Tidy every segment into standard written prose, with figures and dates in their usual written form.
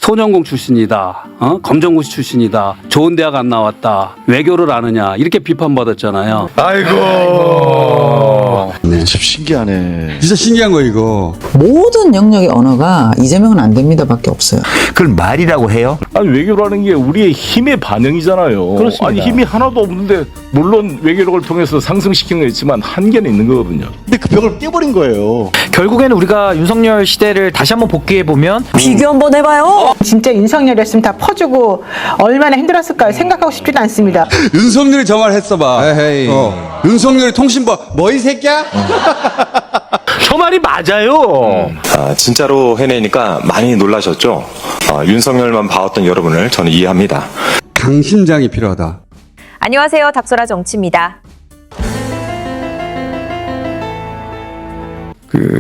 소년공 출신이다, 검정고시 출신이다, 좋은 대학 안 나왔다, 외교를 아느냐 이렇게 비판받았잖아요. 아이고. 네. 참 신기하네. 진짜 신기한 거 이거. 모든 영역의 언어가 이재명은 안 됩니다밖에 없어요. 그걸 말이라고 해요? 아니 외교라는 게 우리의 힘의 반영이잖아요. 그렇습니다. 아니 힘이 하나도 없는데 물론 외교력을 통해서 상승시키는 거 있지만 한계는 있는 거거든요. 근데 그 벽을 깨버린 거예요. 결국에는 우리가 윤석열 시대를 다시 한번 복귀해 보면 비교 한번 해봐요. 진짜 윤석열이었으면 다 퍼주고 얼마나 힘들었을까 생각하고 싶지도 않습니다. 윤석열이 저 말 했어봐. 에헤이. 윤석열이 통신부 뭐 이 새끼야? 저 말이 맞아요. 진짜로 해내니까 많이 놀라셨죠? 윤석열만 봐왔던 여러분을 저는 이해합니다. 강심장이 필요하다. 안녕하세요. 닥소라 정치입니다.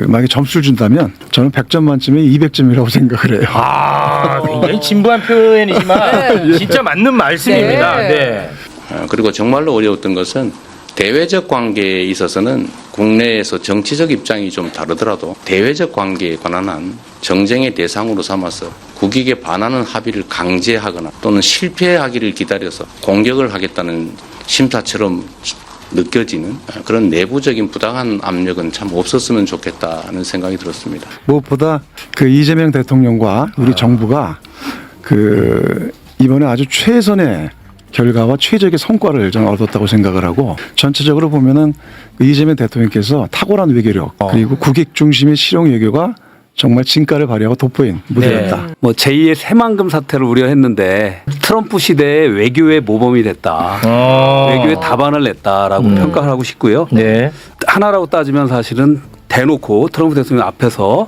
만약에 점수를 준다면 저는 100점 만점에 200점이라고 생각을 해요. 굉장히 진부한 표현이지만 진짜 맞는 말씀입니다. 네. 그리고 정말로 어려웠던 것은 대외적 관계에 있어서는 국내에서 정치적 입장이 좀 다르더라도 대외적 관계에 관한 한 정쟁의 대상으로 삼아서 국익에 반하는 합의를 강제하거나 또는 실패하기를 기다려서 공격을 하겠다는 심사처럼 느껴지는 그런 내부적인 부당한 압력은 참 없었으면 좋겠다는 생각이 들었습니다. 무엇보다 그 이재명 대통령과 우리 정부가 이번에 아주 최선의 결과와 최적의 성과를 저는 얻었다고 생각을 하고, 전체적으로 보면은 이재명 대통령께서 탁월한 외교력 그리고 국익 중심의 실용 외교가 정말 진가를 발휘하고 돋보인 무대였다. 뭐 제2의 새만금 사태를 우려했는데 트럼프 시대에 외교의 모범이 됐다. 외교의 답안을 냈다라고 평가를 하고 싶고요. 네. 하나라고 따지면 사실은 대놓고 트럼프 대통령 앞에서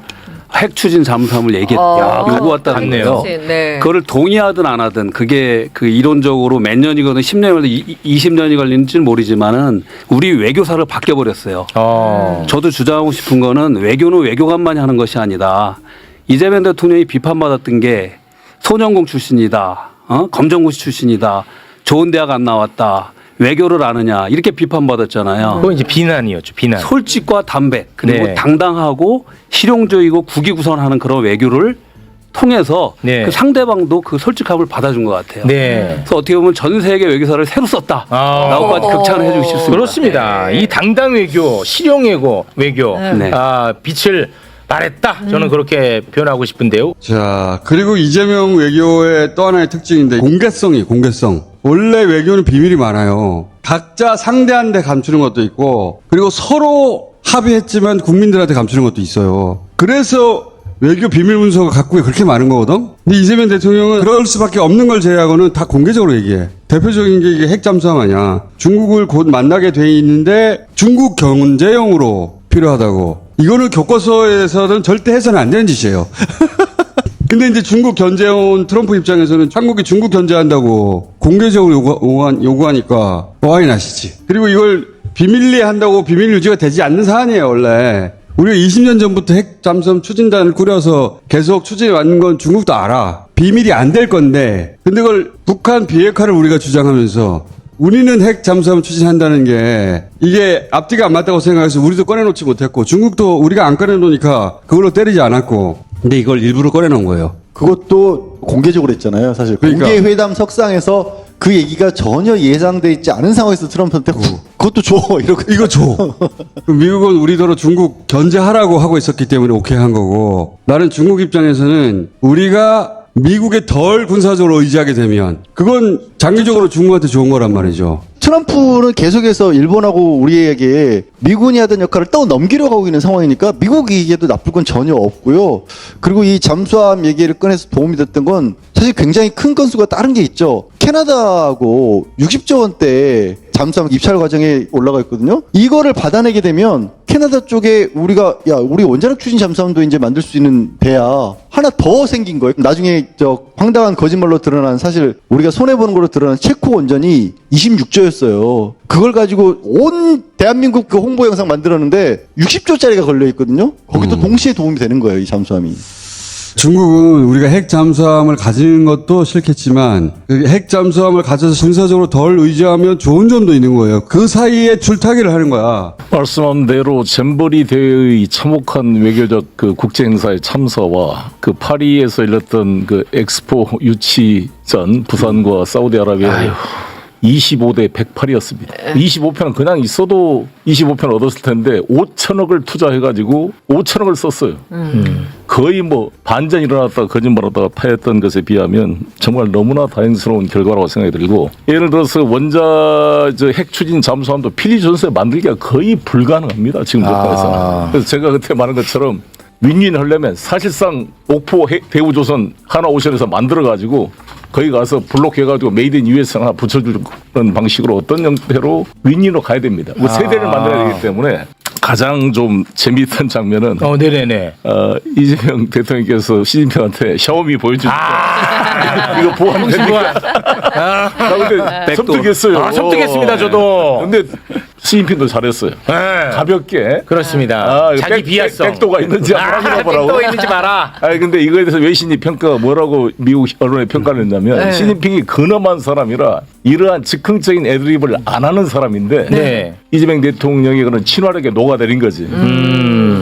핵 추진 잠수함을 요구했다는 거예요. 네. 그거를 동의하든 안 하든 그게 그 이론적으로 몇 년이거든 10년이거든 20년이 걸리는지는 모르지만은 우리 외교사를 바뀌어버렸어요. 저도 주장하고 싶은 거는 외교는 외교관만이 하는 것이 아니다. 이재명 대통령이 비판받았던 게 소년공 출신이다, 검정고시 출신이다, 좋은 대학 안 나왔다, 외교를 아느냐 이렇게 비판받았잖아요. 그건 이제 비난이었죠. 비난. 솔직과 담백 그리고 네. 당당하고 실용적이고 국위구선하는 그런 외교를 통해서 네. 그 상대방도 그 솔직함을 받아준 것 같아요. 네. 그래서 어떻게 보면 전 세계 외교사를 새로 썼다라고까지 극찬을 해주고 싶습니다. 그렇습니다. 이 당당 외교, 실용 외교, 네. 빛을 발했다. 저는 그렇게 표현하고 싶은데요. 자, 그리고 이재명 외교의 또 하나의 특징인데 공개성. 원래 외교는 비밀이 많아요. 각자 상대한테 감추는 것도 있고, 그리고 서로 합의했지만 국민들한테 감추는 것도 있어요. 그래서 외교 비밀 문서가 각국에 그렇게 많은 거거든? 근데 이재명 대통령은 그럴 수밖에 없는 걸 제외하고는 다 공개적으로 얘기해. 대표적인 게 이게 핵 잠수함 아니야. 중국을 곧 만나게 돼 있는데 중국 견제용으로 필요하다고. 이거는 교과서에서는 절대 해서는 안 되는 짓이에요. 근데 이제 중국 견제해온 트럼프 입장에서는 한국이 중국 견제한다고 공개적으로 요구하니까 와인 하시지. 그리고 이걸 비밀리에 한다고 비밀 유지가 되지 않는 사안이에요, 원래. 우리가 20년 전부터 핵 잠수함 추진단을 꾸려서 계속 추진해 왔는 건 중국도 알아. 비밀이 안 될 건데. 근데 그걸 북한 비핵화를 우리가 주장하면서 우리는 핵 잠수함 추진한다는 게 이게 앞뒤가 안 맞다고 생각해서 우리도 꺼내놓지 못했고 중국도 우리가 안 꺼내놓으니까 그걸로 때리지 않았고, 근데 이걸 일부러 꺼내놓은 거예요. 그것도 공개적으로 했잖아요. 사실 그러니까. 공개 회담 석상에서 그 얘기가 전혀 예상돼 있지 않은 상황에서 트럼프한테 그것도 줘 이러고 이거 줘. 미국은 우리더러 중국 견제하라고 하고 있었기 때문에 오케이 한 거고, 나는 중국 입장에서는 우리가 미국에 덜 군사적으로 의지하게 되면 그건 장기적으로 중국한테 좋은 거란 말이죠. 트럼프는 계속해서 일본하고 우리에게 미군이 하던 역할을 떠넘기려고 하고 있는 상황이니까 미국에게도 나쁠 건 전혀 없고요. 그리고 이 잠수함 얘기를 꺼내서 도움이 됐던 건 사실 굉장히 큰 건수가 다른 게 있죠. 캐나다하고 60조 원대 잠수함 입찰 과정에 올라가 있거든요. 이거를 받아내게 되면 캐나다 쪽에 우리 원자력 추진 잠수함도 이제 만들 수 있는 배야 하나 더 생긴 거예요. 나중에 황당한 거짓말로 드러난, 사실 우리가 손해보는 걸로 드러난 체코 원전이 26조였어요. 그걸 가지고 온 대한민국 그 홍보 영상 만들었는데 60조짜리가 걸려 있거든요. 거기도 동시에 도움이 되는 거예요, 이 잠수함이. 중국은 우리가 핵 잠수함을 가지는 것도 싫겠지만 그 핵 잠수함을 가져서 군사적으로 덜 의지하면 좋은 점도 있는 거예요. 그 사이에 줄타기를 하는 거야. 말씀한 대로 잼버리 대회의 참혹한 외교적 그 국제 행사의 참사와 그 파리에서 열렸던 그 엑스포 유치 전 부산과 사우디아라비아 25대 108이었습니다. 25편은 그냥 있어도 25편 얻었을 텐데 5천억을 투자해가지고 5천억을 썼어요. 거의 뭐 반전 일어났다가 거짓말하다가 파했던 것에 비하면 정말 너무나 다행스러운 결과라고 생각이 들고, 예를 들어서 원자 핵 추진 잠수함도 필리 전소에 만들기가 거의 불가능합니다. 지금 국가에서. 그래서 제가 그때 말한 것처럼 윈윈 하려면 사실상 옥포 대우조선 하나오션에서 만들어가지고 거기 가서 블록해가지고 메이드 인 US 하나 붙여주는 방식으로 어떤 형태로 윈윈으로 가야 됩니다. 그 세대를 만들어야 되기 때문에 가장 좀 재미있던 장면은 네네네. 이재명 대통령께서 시진핑한테 샤오미 보여주니까 이거 보안됩니까? 나 근데 섬뜩했어요. 섬뜩했습니다, 저도. 근데 시진핑도 잘했어요. 가볍게. 그렇습니다. 자기 비하성. 백도가 있는지 한번 확인해보라고. 백도가 있는지 봐라. 아니 근데 이거에 대해서 외신이 평가가 뭐라고 미국 언론에 평가를 했냐면 시진핑이 근엄한 사람이라 이러한 즉흥적인 애드립을 안 하는 사람인데 이재명 대통령이 그런 친화력에 녹아내린 거지.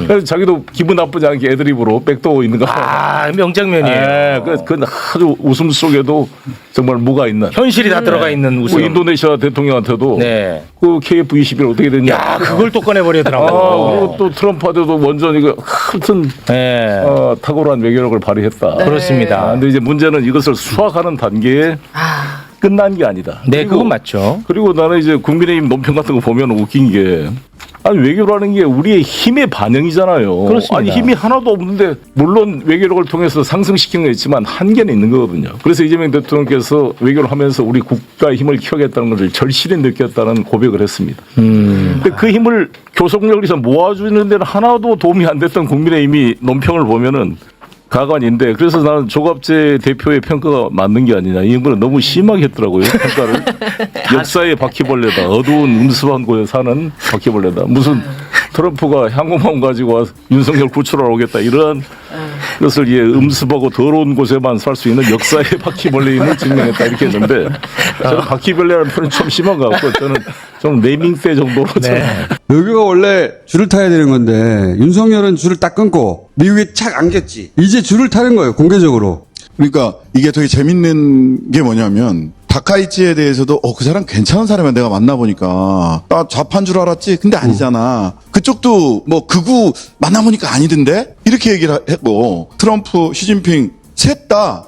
그래서 자기도 기분 나쁘지 않게 애드립으로 백도 있는 거. 명장면이에요. 그건 아주 웃음 속에도 정말 무가 있는. 현실이 다 들어가 있는 웃음. 뭐 인도네시아 대통령한테도 그 KF-21 어떻게 됐냐. 야, 그걸 또 꺼내버리더라고. 그리고 또 트럼프한테도 완전 이거 하여튼 탁월한 외교력을 발휘했다. 그렇습니다. 근데 이제 문제는 이것을 수확하는 단계에 끝난 게 아니다. 네, 그건 맞죠. 그리고 나는 이제 국민의힘 논평 같은 거 보면 웃긴 게, 아니 외교라는 게 우리의 힘의 반영이잖아요. 그렇습니다. 아니 힘이 하나도 없는데 물론 외교력을 통해서 상승시키는 게 있지만 한계는 있는 거거든요. 그래서 이재명 대통령께서 외교를 하면서 우리 국가의 힘을 키우겠다는 것을 절실히 느꼈다는 고백을 했습니다. 근데 그 힘을 교섭력에서 모아주는 데는 하나도 도움이 안 됐던 국민의힘이 논평을 보면은 가관인데, 그래서 나는 조갑재 대표의 평가가 맞는 게 아니냐, 이거는 너무 심하게 했더라고요, 평가를. 역사의 바퀴벌레다, 어두운 음습한 곳에 사는 바퀴벌레다, 무슨 트럼프가 항공모함 가지고 와서 윤석열 구출하러 오겠다, 이런 것을 음습하고 더러운 곳에만 살 수 있는 역사의 바퀴벌레임을 증명했다, 이렇게 했는데, 저는 바퀴벌레라는 표현은 좀 심한 것 같고, 저는 좀 네밍대 정도로 외교가 원래 줄을 타야 되는 건데 윤석열은 줄을 딱 끊고 미국이 착 안겼지. 이제 줄을 타는 거예요, 공개적으로. 그러니까 이게 되게 재밌는 게 뭐냐면, 다카이치에 대해서도 그 사람 괜찮은 사람이야, 내가 만나보니까. 나 좌파인 줄 알았지? 근데 아니잖아. 그쪽도 뭐 극우 만나보니까 아니던데? 이렇게 얘기를 했고, 트럼프, 시진핑 셋 다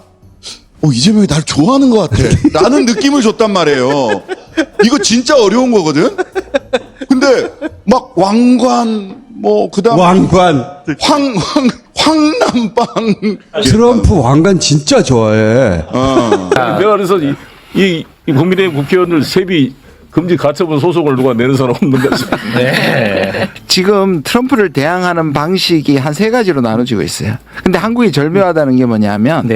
이재명이 날 좋아하는 것 같아 라는 느낌을 줬단 말이에요. 이거 진짜 어려운 거거든. 근데 막 왕관 그다음 왕관, 황남방. 트럼프 왕관 진짜 좋아해. 내가 그래서 이 국민의힘 국회의원들 세비 금지 가처분 소송을 누가 내는 사람 없는 거지. 지금 트럼프를 대항하는 방식이 한 세 가지로 나눠지고 있어요. 근데 한국이 절묘하다는 게 뭐냐면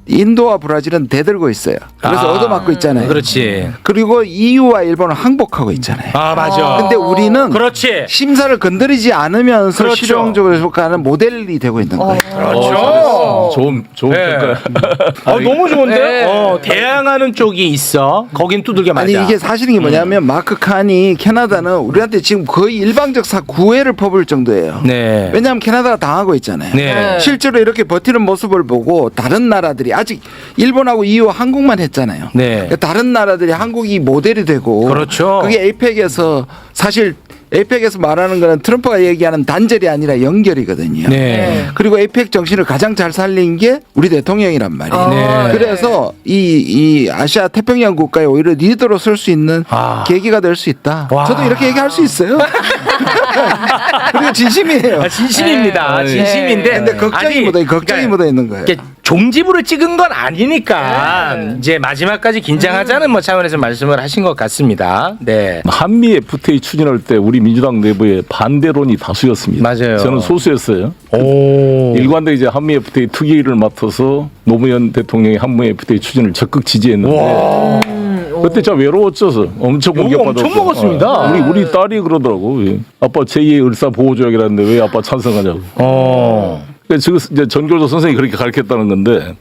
인도와 브라질은 대들고 있어요. 그래서 얻어맞고 있잖아요. 그렇지. 그리고 EU와 일본은 항복하고 있잖아요. 맞아. 근데 우리는 그렇지. 심사를 건드리지 않으면서 그렇죠. 실용적으로 해석하는 모델이 되고 있는 거예요. 그렇죠. 좋은 평가. 너무 좋은데? 대항하는 쪽이 있어. 거긴 두들겨 맞아. 아니 이게 사실인 게 뭐냐면 마크 칸이 캐나다는 우리한테 지금 거의 일방적 구애를 퍼부을 정도예요. 왜냐하면 캐나다가 당하고 있잖아요. 실제로 이렇게 버티는 모습을 보고 다른 나라들이 아직 일본하고 EU 한국만 했잖아요. 다른 나라들이 한국이 모델이 되고, 그렇죠. 그게 에이펙에서 사실 에이펙에서 말하는 거는 트럼프가 얘기하는 단절이 아니라 연결이거든요. 그리고 에이펙 정신을 가장 잘 살린 게 우리 대통령이란 말이에요. 그래서 이 아시아 태평양 국가에 오히려 리더로 설 수 있는 계기가 될 수 있다. 저도 이렇게 얘기할 수 있어요. 그리고 진심이에요. 진심입니다. 진심인데. 근데 걱정이 묻어 있는 거예요. 종지부를 찍은 건 아니니까 이제 마지막까지 긴장하자는 차원에서 말씀을 하신 것 같습니다. 한미 FTA 추진할 때 우리 민주당 내부에 반대론이 다수였습니다. 맞아요. 저는 소수였어요. 일관되게 이제 한미 FTA 특위를 맡아서 노무현 대통령이 한미 FTA 추진을 적극 지지했는데 그때 진짜 외로웠죠. 엄청 공격받았어. 엄청 먹었습니다. 우리 딸이 그러더라고. 아빠 제2의 을사 보호조약이라는데 왜 아빠 찬성하냐고. 지금 이제 전교조 선생님이 그렇게 가르쳤다는 건데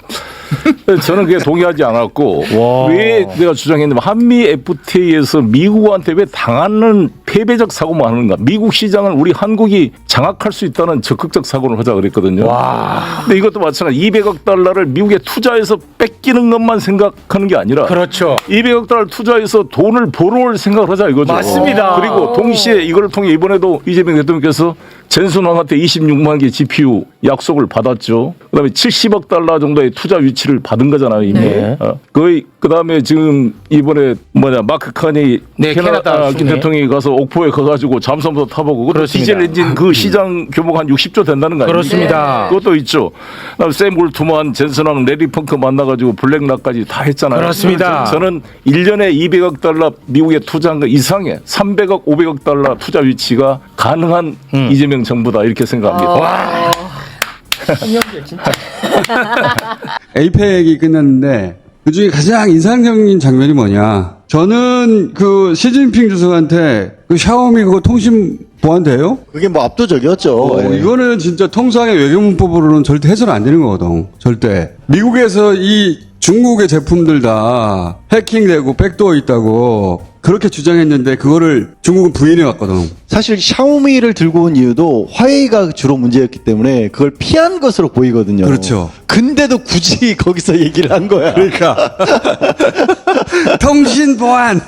저는 그게 동의하지 않았고 왜 내가 주장했냐면 한미 FTA에서 미국한테 왜 당하는 패배적 사고만 하는가? 미국 시장을 우리 한국이 장악할 수 있다는 적극적 사고를 하자 그랬거든요. 근데 이것도 마찬가지 200억 달러를 미국에 투자해서 뺏기는 것만 생각하는 게 아니라 그렇죠. 200억 달러 투자해서 돈을 벌어올 생각을 하자 이거죠. 맞습니다. 그리고 동시에 이걸 통해 이번에도 이재명 대통령께서 젠슨왕한테 26만 개 GPU 약속을 받았죠. 그다음에 70억 달러 정도의 투자 위치를 받은 거잖아요 이미. 네. 거의 그다음에 지금 이번에 마크 카니 캐나다 순회. 대통령이 가서 옥포에 가가지고 잠수함도 타보고 그것도 그렇습니다. 디젤 엔진 그 시장 규모가 한 60조 된다는 거 아닙니까? 그렇습니다. 그것도 있죠. 그다음에 샘 울트만, 젠슨왕, 레리 펑크 만나가지고 블랙락까지 다 했잖아요. 그렇습니다. 저는 1년에 200억 달러 미국에 투자한 거 이상의 300억, 500억 달러 투자 위치가 가능한 이재명 정부다 이렇게 생각합니다. 와. 에이펙이 끝났는데 그중에 가장 인상적인 장면이 뭐냐? 저는 그 시진핑 주석한테 그 샤오미 그거 통신 보안돼요? 그게 뭐 압도적이었죠. 예. 이거는 진짜 통상의 외교문법으로는 절대 해서는 안 되는 거거든. 절대. 미국에서 이 중국의 제품들 다 해킹되고 백도어 있다고 그렇게 주장했는데 그거를 중국은 부인해 왔거든. 사실 샤오미를 들고 온 이유도 화웨이가 주로 문제였기 때문에 그걸 피한 것으로 보이거든요. 그렇죠. 근데도 굳이 거기서 얘기를 한 거야. 그러니까. 통신 보안.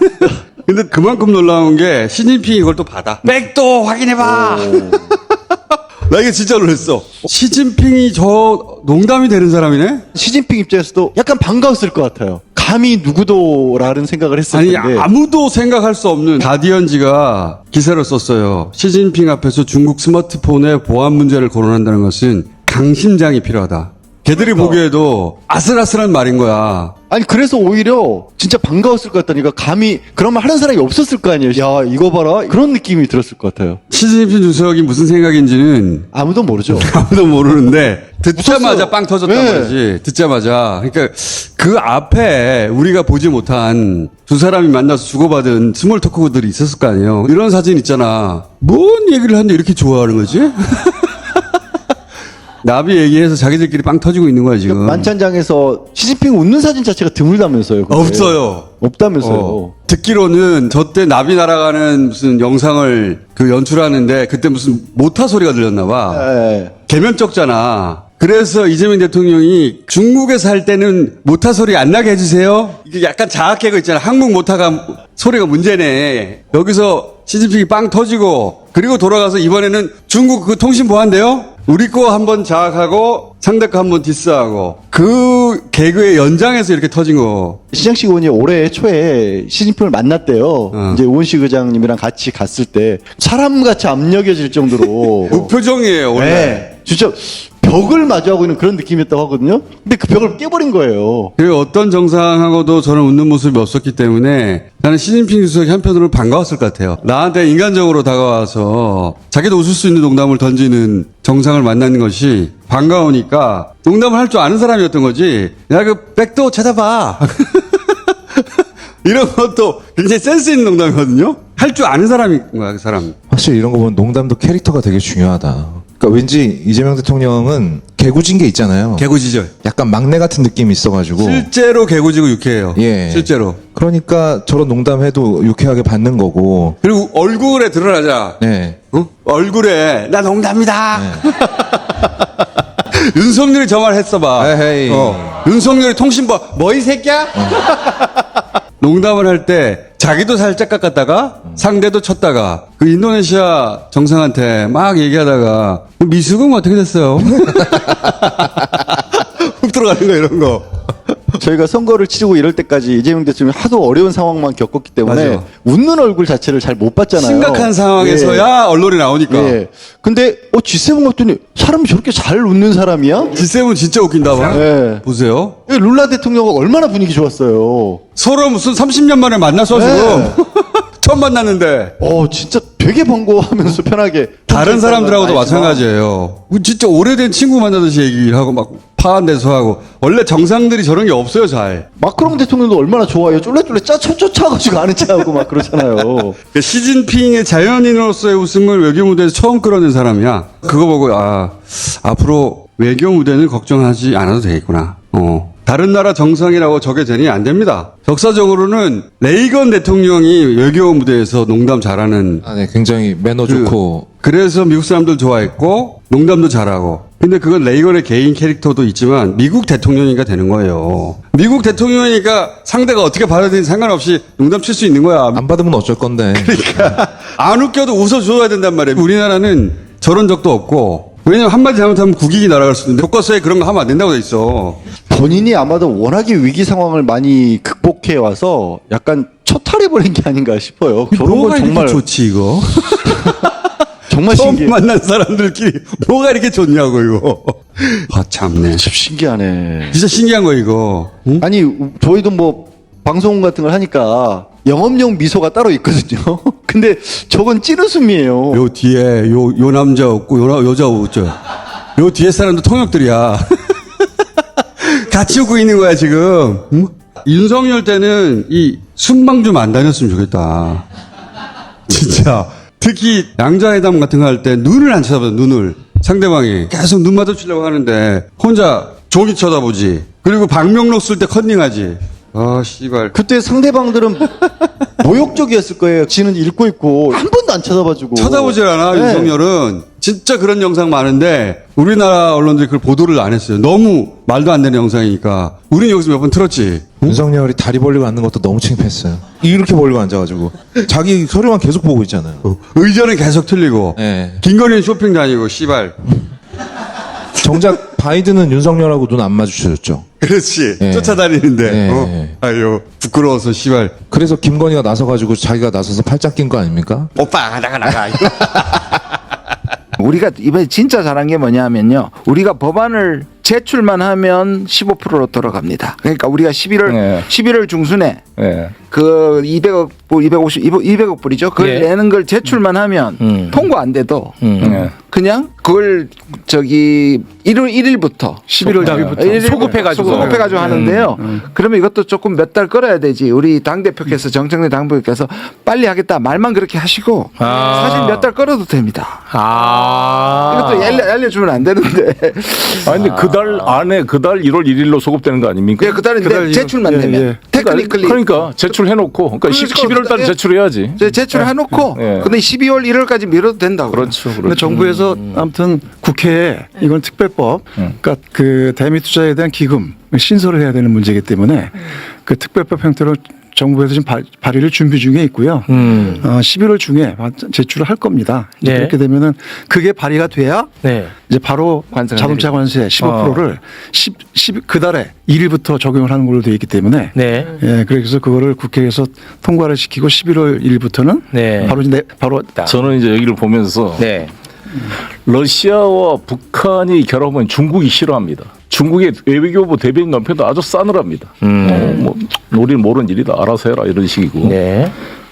근데 그만큼 놀라운 게 시진핑이 이걸 또 받아. 백도 확인해봐. 나 이게 진짜 놀랐어. 시진핑이 저 농담이 되는 사람이네? 시진핑 입장에서도 약간 반가웠을 것 같아요. 감히 누구도라는 생각을 했을 아니 텐데. 아무도 생각할 수 없는 가디언지가 기사를 썼어요. 시진핑 앞에서 중국 스마트폰의 보안 문제를 거론한다는 것은 강심장이 필요하다. 걔들이 보기에도 아슬아슬한 말인 거야. 아니 그래서 오히려 진짜 반가웠을 것 같다니까. 감히 그런 말 하는 사람이 없었을 거 아니에요. 야 이거 봐라 그런 느낌이 들었을 것 같아요. 시진핑 주석이 무슨 생각인지는 아무도 모르죠. 아무도 모르는데 듣자마자 웃었어요. 빵 터졌단 네. 말이지. 듣자마자. 그러니까 그 앞에 우리가 보지 못한 두 사람이 만나서 주고받은 스몰 토크들이 있었을 거 아니에요. 이런 사진 있잖아. 뭔 얘기를 하는데 이렇게 좋아하는 거지? 나비 얘기해서 자기들끼리 빵 터지고 있는 거야 지금. 만찬장에서 시진핑 웃는 사진 자체가 드물다면서요. 그게. 없어요. 없다면서요. 듣기로는 저 때 나비 날아가는 무슨 영상을 그 연출하는데 그때 무슨 모타 소리가 들렸나 봐. 네. 개면적잖아. 그래서 이재명 대통령이 중국에 살 때는 모타 소리 안 나게 해주세요. 이게 약간 자학개그 있잖아. 한국 모타가 소리가 문제네. 여기서 시진핑이 빵 터지고 그리고 돌아가서 이번에는 중국 그 통신 보안돼요? 우리 거 한번 자학하고 상대 거 한번 디스하고 그 개그의 연장에서 이렇게 터진 거. 시장식 의원이 올해 초에 시진핑을 만났대요. 이제 우원식 의장님이랑 같이 갔을 때 사람같이 압력여질 정도로 무표정이에요 원래. 네, 진짜 벽을 마주하고 있는 그런 느낌이었다고 하거든요. 근데 그 벽을 깨버린 거예요. 그 어떤 정상하고도 저는 웃는 모습이 없었기 때문에 나는 시진핑 주석이 한편으로는 반가웠을 것 같아요. 나한테 인간적으로 다가와서 자기도 웃을 수 있는 농담을 던지는 정상을 만나는 것이 반가우니까 농담을 할 줄 아는 사람이었던 거지. 야, 그 백도 찾아봐. 이런 것도 굉장히 센스 있는 농담이거든요. 할 줄 아는 사람인 거야, 그 사람. 확실히 이런 거 보면 농담도 캐릭터가 되게 중요하다. 그러니까 왠지 이재명 대통령은 개구진 게 있잖아요. 개구지죠. 약간 막내 같은 느낌이 있어가지고. 실제로 개구지고 유쾌해요. 예. 실제로. 그러니까 저런 농담해도 유쾌하게 받는 거고. 그리고 얼굴에 드러나자. 네. 어? 얼굴에 나 농담이다. 윤석열이 저 말 했어봐. 에헤이. 윤석열이 통신부 뭐 이 새끼야? 농담을 할 때 자기도 살짝 깎았다가 상대도 쳤다가 그 인도네시아 정상한테 막 얘기하다가 미숙은 어떻게 됐어요? 훅 들어가는 거 이런 거. 저희가 선거를 치르고 이럴 때까지 이재명 대통령이 하도 어려운 상황만 겪었기 때문에 맞아. 웃는 얼굴 자체를 잘 못 봤잖아요. 심각한 상황에서야 언론에 나오니까. 예. 근데 G7 갔더니 사람이 저렇게 잘 웃는 사람이야? G7 진짜 웃긴다 봐. 예. 보세요. 룰라 대통령은 얼마나 분위기 좋았어요. 서로 무슨 30년 만에 만났어 지금. 처음 만났는데. 진짜 되게 번거워하면서 편하게. 다른 사람들하고도 알지만. 마찬가지예요. 진짜 오래된 친구 만나듯이 얘기를 하고 막 파한데서 하고. 원래 정상들이 저런 게 없어요 잘. 마크롱 대통령도 얼마나 좋아요. 쫄래쫄래 쫓아가지고 아는 체하고 막 그러잖아요. 시진핑의 자연인으로서의 웃음을 외교 무대에서 처음 끌어낸 사람이야. 그거 보고 앞으로 외교 무대는 걱정하지 않아도 되겠구나. 다른 나라 정상이라고 저게 되니 안 됩니다. 역사적으로는 레이건 대통령이 외교 무대에서 농담 잘하는. 네, 굉장히 매너 좋고. 그래서 미국 사람들 좋아했고 농담도 잘하고. 근데 그건 레이건의 개인 캐릭터도 있지만 미국 대통령이니까 되는 거예요. 미국 대통령이니까 상대가 어떻게 받아들이는지 상관없이 농담 칠 수 있는 거야. 안 받으면 어쩔 건데. 그러니까 안 웃겨도 웃어줘야 된단 말이에요. 우리나라는 저런 적도 없고. 왜냐면 한마디 잘못하면 국익이 날아갈 수 있는데 교과서에 그런 거 하면 안 된다고 돼 있어. 본인이 아마도 워낙에 위기 상황을 많이 극복해 와서 약간 초탈해버린 게 아닌가 싶어요. 저런 건 뭐가 정말 이렇게 좋지 이거? 정말 처음 신기해. 만난 사람들끼리 뭐가 이렇게 좋냐고 이거. 아 참네. 참 신기하네. 진짜 신기한 거 이거. 응? 아니 저희도 뭐 방송 같은 걸 하니까 영업용 미소가 따로 있거든요. 근데 저건 찌르숨이에요. 요 뒤에 요 남자 없고 요 여자 없죠. 요 뒤에 사람도 통역들이야. 같이 웃고 있는 거야 지금. 응? 윤석열 때는 이 순방 좀 안 다녔으면 좋겠다. 진짜. 특히 양자회담 같은 거 할 때 눈을 안 쳐다봐요. 눈을. 상대방이 계속 눈 마주치려고 하는데 혼자 종이 쳐다보지. 그리고 방명록 쓸 때 컨닝하지. 아 씨발. 그때 상대방들은 모욕적이었을 거예요. 지는 읽고 있고 한 번도 안 쳐다봐주고. 쳐다보질 않아. 네. 윤석열은. 진짜 그런 영상 많은데 우리나라 언론들이 그걸 보도를 안 했어요. 너무 말도 안 되는 영상이니까. 우린 여기서 몇 번 틀었지. 윤석열이 다리 벌리고 앉는 것도 너무 창피했어요. 이렇게 벌리고 앉아가지고 자기 소리만 계속 보고 있잖아요. 의전은 계속 틀리고. 네. 김건희는 쇼핑 다니고 씨발. 정작 바이든은 윤석열하고 눈 안 마주쳐줬죠. 그렇지. 네. 쫓아다니는데. 네. 아유 부끄러워서 씨발. 그래서 김건희가 나서가지고 자기가 나서서 팔짱 낀 거 아닙니까? 오빠 나가. 우리가 이번에 진짜 잘한 게 뭐냐면요. 우리가 법안을 제출만 하면 15%로 돌아갑니다. 그러니까 우리가 11월 중순에 그 200억 불, 200억 불이죠. 그걸 내는 걸 제출만 하면 통과 안 돼도 그냥 그걸 저기 1월 1일부터 11월 1일부터 소급해가지고 하는데요. 그러면 이것도 조금 몇 달 끌어야 되지. 우리 당대표께서 정청래 당대표께서 빨리 하겠다 말만 그렇게 하시고 사실 몇 달 끌어도 됩니다. 이것도 알려주면 안 되는데. 아니 근데 그달 안에 그달 1월 1일로 소급되는 거 아닙니까? 예, 그달은 제출만 되면 테크니컬리. 그러니까 제출해놓고 그러니까 11월 달에 제출해야지. 제출해놓고 근데 12월 1월까지 미뤄도 된다고. 그렇죠. 근데 정부에서 아무튼 국회에 이건 특별법, 그러니까 그 대미 투자에 대한 기금 신설을 해야 되는 문제이기 때문에 그 특별법 형태로 정부에서 지금 발의를 준비 중에 있고요. 11월 중에 제출을 할 겁니다. 그렇게 되면은 그게 발의가 돼야 이제 바로 자동차 관세 15%를 그 달에 1일부터 적용을 하는 걸로 되어 있기 때문에 예, 그래서 그거를 국회에서 통과를 시키고 11월 1일부터는 바로 저는 이제 여기를 보면서 러시아와 북한이 결합하면 중국이 싫어합니다. 중국의 외교부 대변인 남편도 아주 싸늘합니다. 뭐 우리는 모르는 일이다. 알아서 해라 이런 식이고.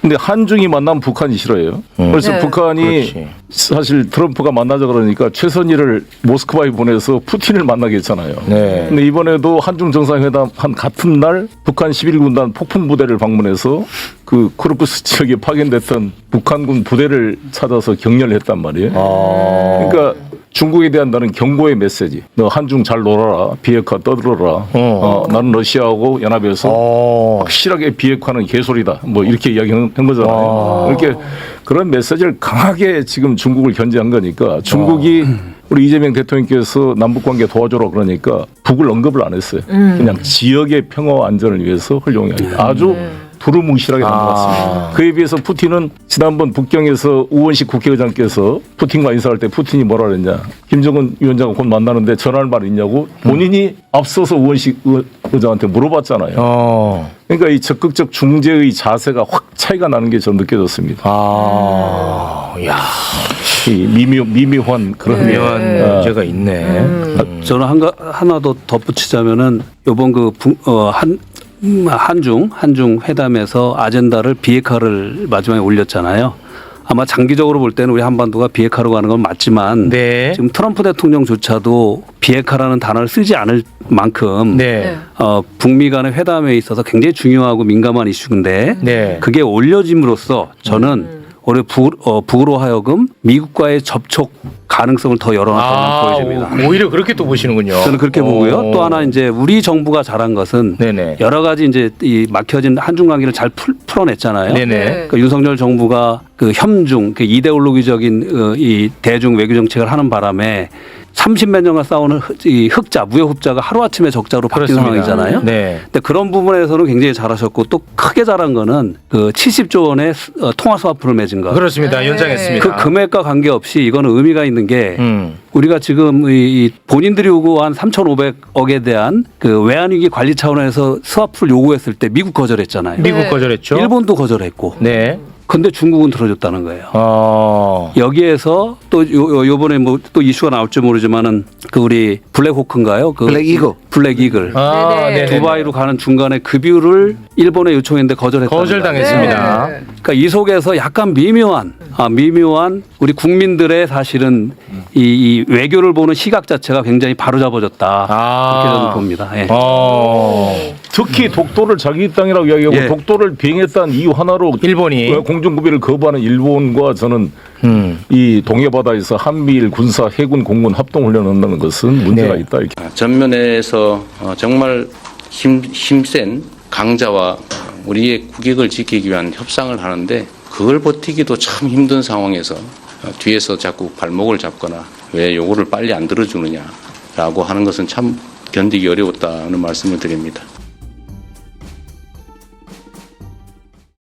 근데 한중이 만나면 북한이 싫어해요. 그래서 북한이 사실 트럼프가 만나자 그러니까 최선희를 모스크바에 보내서 푸틴을 만나게 했잖아요. 근데 이번에도 한중 정상회담 한 같은 날 북한 11군단 폭풍 부대를 방문해서 그 쿠르스크 지역에 파견됐던 북한군 부대를 찾아서 격려를 했단 말이에요. 그러니까 중국에 대한 나는 경고의 메시지. 너 한중 잘 놀아라. 비핵화 떠들어라. 나는 러시아하고 연합해서 확실하게 비핵화는 개소리다. 뭐 이렇게 이야기한 거잖아요. 이렇게 그런 메시지를 강하게 지금 중국을 견제한 거니까 중국이 우리 이재명 대통령께서 남북관계 도와줘라 그러니까 북을 언급을 안 했어요. 그냥 지역의 평화와 안전을 위해서 훌륭하게 아주 두루뭉실하게 넘어갔습니다. 그에 비해서 푸틴은 지난번 북경에서 우원식 국회의장께서 푸틴과 인사할 때 푸틴이 뭐라 그랬냐. 김정은 위원장과 곧 만나는데 전할 말 있냐고 본인이 앞서서 우원식 의장한테 물어봤잖아요. 그러니까 이 적극적 중재의 자세가 확 차이가 나는 게 저는 느껴졌습니다. 이 미묘한 그런 문제가 있네. 저는 하나 더 덧붙이자면은 이번 한중 회담에서 아젠다를 비핵화를 마지막에 올렸잖아요. 아마 장기적으로 볼 때는 우리 한반도가 비핵화로 가는 건 맞지만 지금 트럼프 대통령조차도 비핵화라는 단어를 쓰지 않을 만큼 북미 간의 회담에 있어서 굉장히 중요하고 민감한 이슈인데 그게 올려짐으로써 저는 오히려 북으로 하여금 미국과의 접촉 가능성을 더 열어놨다고 보여집니다. 오히려 그렇게 또 보시는군요. 저는 그렇게 보고요. 또 하나 이제 우리 정부가 잘한 것은 네네. 여러 가지 이제 이 막혀진 한중 관계를 잘 풀어냈잖아요. 네네. 그러니까 윤석열 정부가 그 협중, 그 이데올로기적인 이 대중 외교 정책을 하는 바람에 30몇 년간 싸우는 이 흑자, 무역 흑자가 하루아침에 적자로 바뀐 그렇습니다. 상황이잖아요. 네. 근데 그런 부분에서는 굉장히 잘하셨고 또 크게 잘한 거는 그 70조 원의 통화 스와프를 맺은 거. 그렇습니다. 연장했습니다. 그 금액과 관계없이 이거는 의미가 있는 게 우리가 지금 이 본인들이 요구한 3,500억에 대한 그 외환위기 관리 차원에서 스와프를 요구했을 때 미국 거절했잖아요. 미국 거절했죠. 일본도 거절했고. 네. 근데 중국은 들어줬다는 거예요. 여기에서 또 요번에 뭐 또 이슈가 나올지 모르지만은 그 우리 블랙호크인가요? 그 블랙 이글. 두바이로 가는 중간에 급유를 일본에 요청했는데 거절했다. 거절당했습니다. 그러니까 이 속에서 약간 미묘한 우리 국민들의 사실은 이 외교를 보는 시각 자체가 굉장히 바로잡아졌다. 이렇게 저는 봅니다. 예. 특히 독도를 자기 땅이라고 이야기하고 예. 독도를 비행했다는 이유 하나로 일본이 공중구비를 거부하는 일본과 저는 이 동해바다에서 한미일 군사 해군 공군 합동훈련을 한다는 것은 문제가 있다. 이렇게. 전면에서 정말 힘센 강자와 우리의 국익을 지키기 위한 협상을 하는데 그걸 버티기도 참 힘든 상황에서 뒤에서 자꾸 발목을 잡거나 왜 요거를 빨리 안 들어주느냐라고 하는 것은 참 견디기 어려웠다는 말씀을 드립니다.